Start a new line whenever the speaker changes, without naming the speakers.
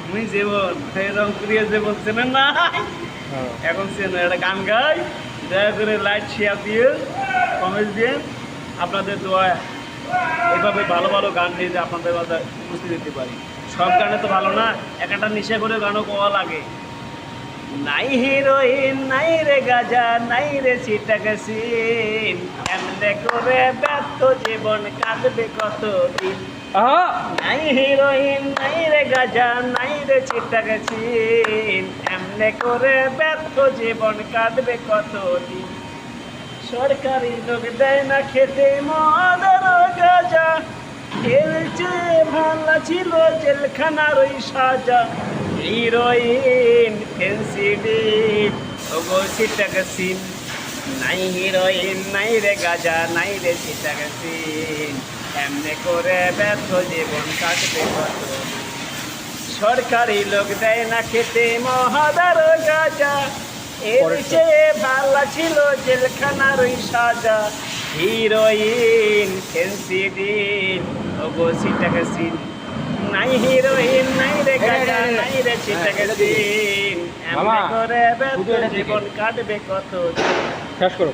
মুই জীবন রংপুরিয়া জীবন চেনেন না এখন চেন একটা গান গাই দয়া করে লাইক শেয়ার দিয়ে কমেন্ট দিয়ে আপনাদের দোয়া এভাবে ভালো ভালো গান নিয়ে যে আপনাদের মাঝে উপস্থিত দিতে পারি। সব গানে তো ভালো না, একটা নেশা করে গানও কোয়া লাগে। নাই হিরোইন নাই রে গাজা নাই রে চিটাকাসিন, এমনে করে ব্যর্থ জীবন কাঁদবে কতদিন। নাই হিরোইন নাই রে গাজা নাই রে চিটাকাসিন, এমনে করে ব্যর্থ জীবন কাঁদবে কতদিন। সরকারি লোক দেয় না খেতে মদ আর গাজা, এর চেয়ে ভালো ছিল জেলখানার ওই সাজা। হিরোইন ফেন্সিডিল ওগো চিটাকাসিন, নাই হিরোইন নাই রে গাজা নাই রে চিটাকাসিন, এমনে করে ব্যর্থ জীবন কাটবে কত। সরকারি লোক দেয় না খেতে মদ আর গাজা, এর চেয়ে ভালো ছিল জেলখানার ওই সাজা। হিরোইন ফেন্সিডিল ওগো চিটাকাসিন, নাই হিরোইন নাই রে গাজা নাই রে চিটাকাসিন, এমনে করে ব্যর্থ জীবন কাটবে কত।
শেষ করো।